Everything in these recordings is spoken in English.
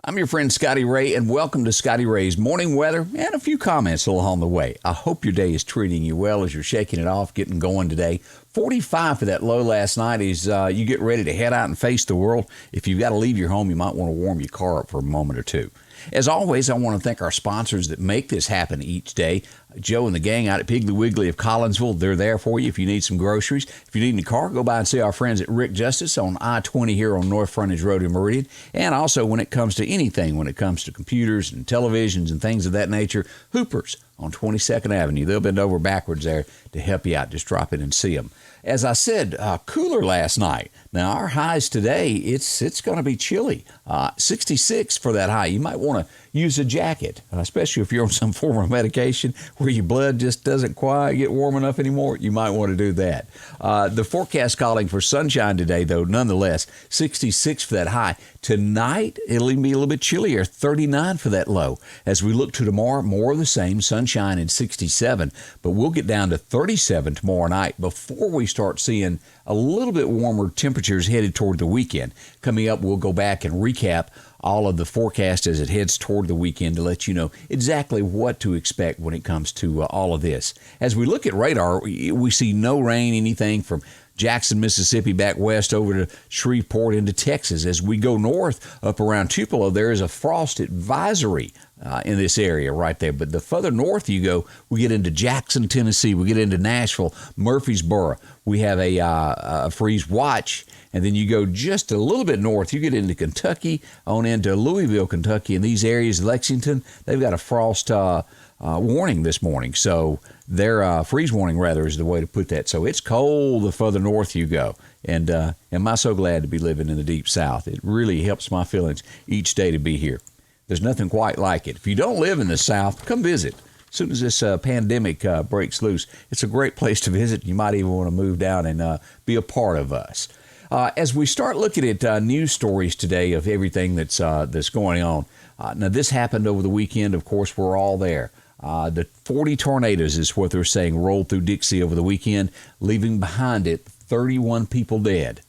I'm your friend Scotty Ray, and welcome to Scotty Ray's Morning Weather and a few comments along the way. I hope your day is treating you well as you're shaking it off, getting going today. 45 for that low last night as you get ready to head out and face the world. If you've got to leave your home, you might want to warm your car up for a moment or two. As always, I want to thank our sponsors that make this happen each day. Joe and the gang out at Piggly Wiggly of Collinsville, they're there for you if you need some groceries. If you need a car, go by and see our friends at Rick Justice on I-20 here on North Frontage Road in Meridian. And also when it comes to anything, when it comes to computers and televisions and things of that nature, Hoopers on 22nd Avenue. They'll bend over backwards there to help you out. Just drop in and see them. As I said, cooler last night. Now, our highs today, it's going to be chilly. 66 for that high. You might want to use a jacket, especially if you're on some form of medication where your blood just doesn't quite get warm enough anymore. You might want to do that. The forecast calling for sunshine today, though, nonetheless, 66 for that high. Tonight, it'll even be a little bit chillier, 39 for that low. As we look to tomorrow, more of the same, sunshine and 67, but we'll get down to 37 tomorrow night before we start seeing a little bit warmer temperatures headed toward the weekend. Coming up, we'll go back and recap all of the forecast as it heads toward the weekend to let you know exactly what to expect when it comes to all of this. As we look at radar, we see no rain, anything from Jackson, Mississippi, back west over to Shreveport into Texas. As we go north up around Tupelo, there is a frost advisory in this area right there. But the further north you go, we get into Jackson, Tennessee. We get into Nashville, Murfreesboro. We have a freeze watch. And then you go just a little bit north, you get into Kentucky, on into Louisville, Kentucky. In these areas, Lexington, they've got a frost warning this morning. So their freeze warning, rather, is the way to put that. So it's cold the further north you go. And am I so glad to be living in the deep south. It really helps my feelings each day to be here. There's nothing quite like it. If you don't live in the south, come visit. As soon as this pandemic breaks loose, it's a great place to visit. You might even want to move down and be a part of us. As we start looking at news stories today of everything that's going on, now this happened over the weekend. Of course, we're all there. The 40 tornadoes is what they're saying rolled through Dixie over the weekend, leaving behind it 31 people dead.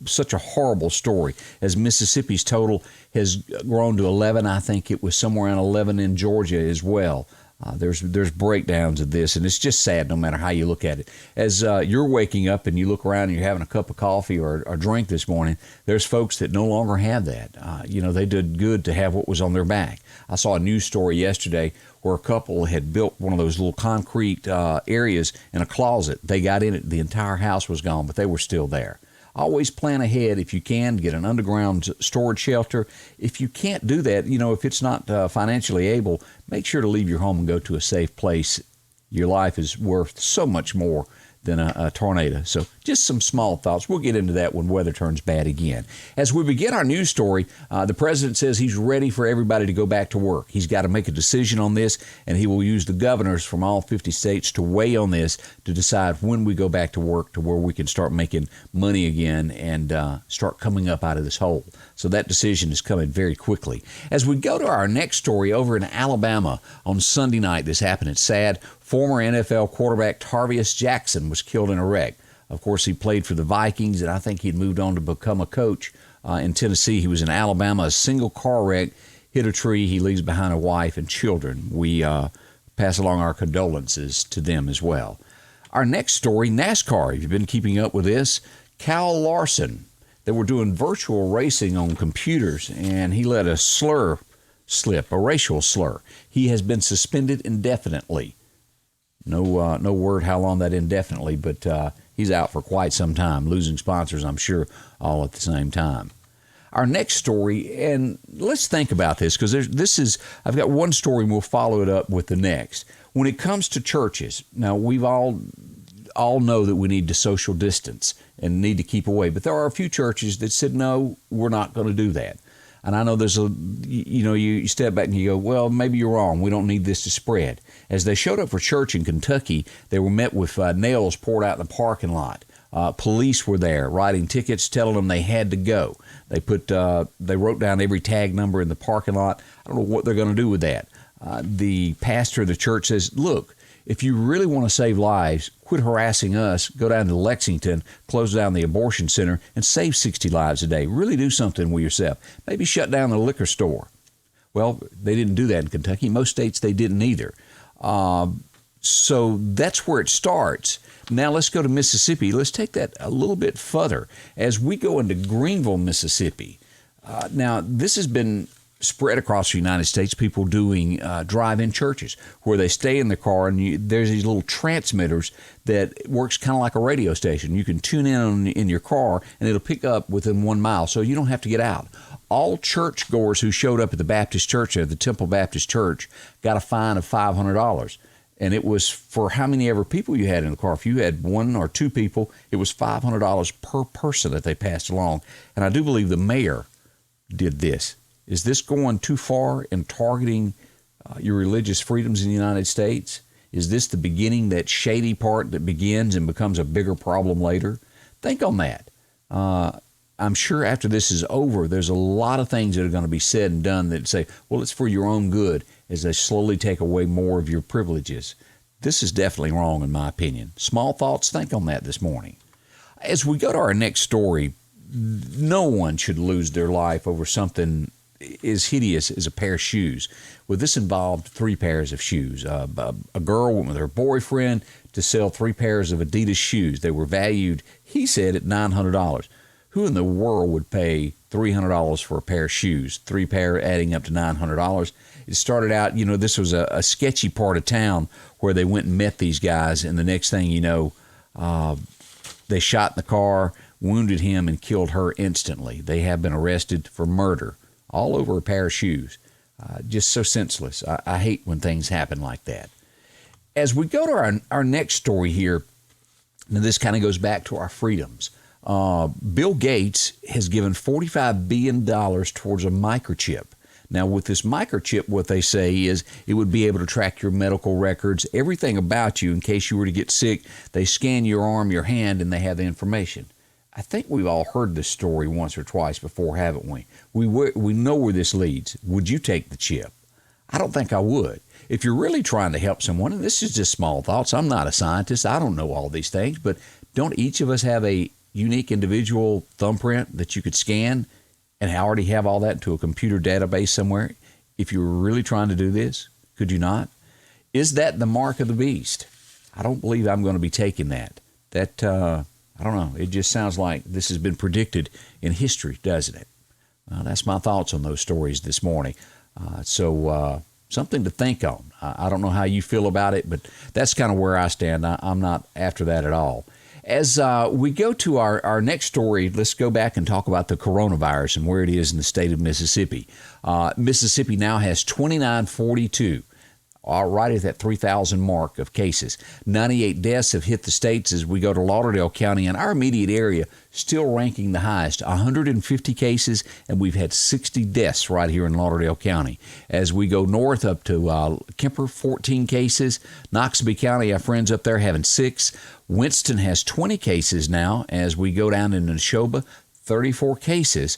Such a horrible story, as Mississippi's total has grown to 11. I think it was somewhere around 11 in Georgia as well. There's breakdowns of this, and it's just sad no matter how you look at it. As you're waking up and you look around and you're having a cup of coffee or a drink this morning, there's folks that no longer have that. They did good to have what was on their back. I saw a news story yesterday where a couple had built one of those little concrete areas in a closet. They got in it, the entire house was gone, but they were still there. Always plan ahead if you can. Get an underground storage shelter. If you can't do that, if it's not financially able, make sure to leave your home and go to a safe place. Your life is worth so much more than a tornado. So just some small thoughts. We'll get into that when weather turns bad again. As we begin our news story, the president says he's ready for everybody to go back to work. He's got to make a decision on this, and he will use the governors from all 50 states to weigh on this to decide when we go back to work to where we can start making money again and start coming up out of this hole. So that decision is coming very quickly. As we go to our next story over in Alabama on Sunday night, this happened. It's sad. Former NFL quarterback Tarvius Jackson was killed in a wreck. Of course, he played for the Vikings, and I think he'd moved on to become a coach in Tennessee. He was in Alabama, a single car wreck, hit a tree. He leaves behind a wife and children. We pass along our condolences to them as well. Our next story, NASCAR. If you've been keeping up with this, Kyle Larson. They were doing virtual racing on computers, and he let a slur slip, a racial slur. He has been suspended indefinitely. No word how long that indefinitely, but he's out for quite some time, losing sponsors, I'm sure, all at the same time. Our next story, and let's think about this, because I've got one story and we'll follow it up with the next. When it comes to churches, now we've all know that we need to social distance and need to keep away, but there are a few churches that said, no, we're not going to do that. And I know there's you step back and you go, well, maybe you're wrong. We don't need this to spread. As they showed up for church in Kentucky, they were met with nails poured out in the parking lot. Police were there writing tickets, telling them they had to go. They wrote down every tag number in the parking lot. I don't know what they're going to do with that. The pastor of the church says, look, If you really want to save lives, quit harassing us, go down to Lexington, close down the abortion center, and save 60 lives a day. Really do something with yourself. Maybe shut down the liquor store. Well, they didn't do that in Kentucky. Most states, they didn't either. So that's where it starts. Now let's go to Mississippi. Let's take that a little bit further. As we go into Greenville, Mississippi, now this has been spread across the United States, people doing drive-in churches where they stay in the car and there's these little transmitters that works kind of like a radio station. You can tune in your car and it'll pick up within 1 mile, so you don't have to get out. All churchgoers who showed up at the Baptist church, at the Temple Baptist Church, got a fine of $500. And it was for how many ever people you had in the car. If you had 1 or 2 people, it was $500 per person that they passed along. And I do believe the mayor did this. Is this going too far in targeting your religious freedoms in the United States? Is this the beginning, that shady part that begins and becomes a bigger problem later? Think on that. I'm sure after this is over, there's a lot of things that are going to be said and done that say, well, it's for your own good, as they slowly take away more of your privileges. This is definitely wrong, in my opinion. Small thoughts, think on that this morning. As we go to our next story, no one should lose their life over something as hideous as a pair of shoes. Well, this involved 3 pairs of shoes. A girl went with her boyfriend to sell 3 pairs of Adidas shoes. They were valued, he said, at $900. Who in the world would pay $300 for a pair of shoes? 3 pair adding up to $900. It started out, this was a sketchy part of town where they went and met these guys, and the next thing you know, they shot in the car, wounded him, and killed her instantly. They have been arrested for murder, all over a pair of shoes. Just so senseless. I hate when things happen like that. As we go to our next story here, now this kind of goes back to our freedoms. Bill Gates has given $45 billion towards a microchip. Now, with this microchip, what they say is it would be able to track your medical records, everything about you in case you were to get sick. They scan your arm, your hand, and they have the information. I think we've all heard this story once or twice before, haven't we? We know where this leads. Would you take the chip? I don't think I would. If you're really trying to help someone, and this is just small thoughts, I'm not a scientist, I don't know all these things, but don't each of us have a unique individual thumbprint that you could scan and already have all that into a computer database somewhere? If you were really trying to do this, could you not? Is that the mark of the beast? I don't believe I'm going to be taking that. I don't know. It just sounds like this has been predicted in history, doesn't it? That's my thoughts on those stories this morning. So something to think on. I don't know how you feel about it, but that's kind of where I stand. I'm not after that at all. As we go to our next story, let's go back and talk about the coronavirus and where it is in the state of Mississippi. Mississippi now has 2942, right at that 3,000 mark of cases. 98 deaths have hit the states as we go to Lauderdale County, and our immediate area still ranking the highest, 150 cases, and we've had 60 deaths right here in Lauderdale County. As we go north up to Kemper, 14 cases. Noxubee County, our friends up there, having 6. Winston has 20 cases now. As we go down into Neshoba, 34 cases.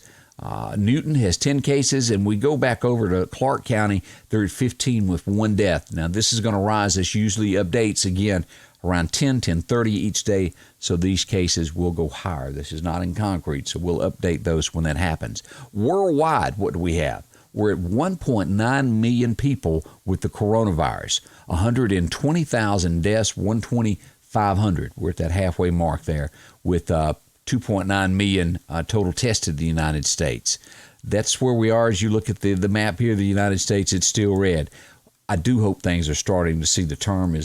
Newton has 10 cases, and we go back over to Clark County, they're at 15 with 1 death. Now, this is going to rise. This usually updates again around 10:30 each day, so these cases will go higher. This is not in concrete, so we'll update those when that happens. Worldwide, what do we have? We're at 1.9 million people with the coronavirus, 120,000 deaths, 120,500. We're at that halfway mark there with 2.9 million total tested in the United States. That's where we are. As you look at the map here, the United States, it's still red. I do hope things are starting to see the turnaround,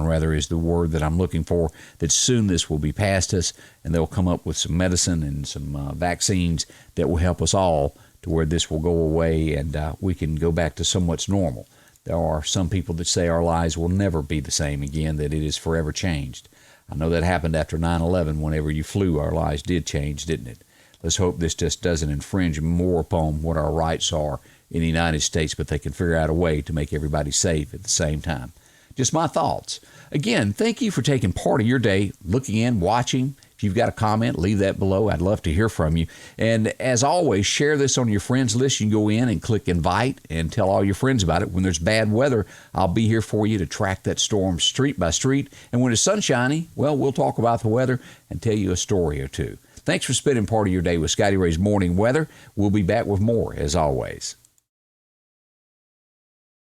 rather, is the word that I'm looking for, that soon this will be past us, and they'll come up with some medicine and some vaccines that will help us all to where this will go away and we can go back to somewhat normal. There are some people that say our lives will never be the same again, that it is forever changed. I know that happened after 9/11. Whenever you flew, our lives did change, didn't it? Let's hope this just doesn't infringe more upon what our rights are in the United States, but they can figure out a way to make everybody safe at the same time. Just my thoughts. Again, thank you for taking part of your day looking in, watching, If you've got a comment, leave that below. I'd love to hear from you. And as always, share this on your friends list. You can go in and click invite and tell all your friends about it. When there's bad weather, I'll be here for you to track that storm street by street. And when it's sunshiny, well, we'll talk about the weather and tell you a story or two. Thanks for spending part of your day with Scotty Ray's Morning Weather. We'll be back with more as always.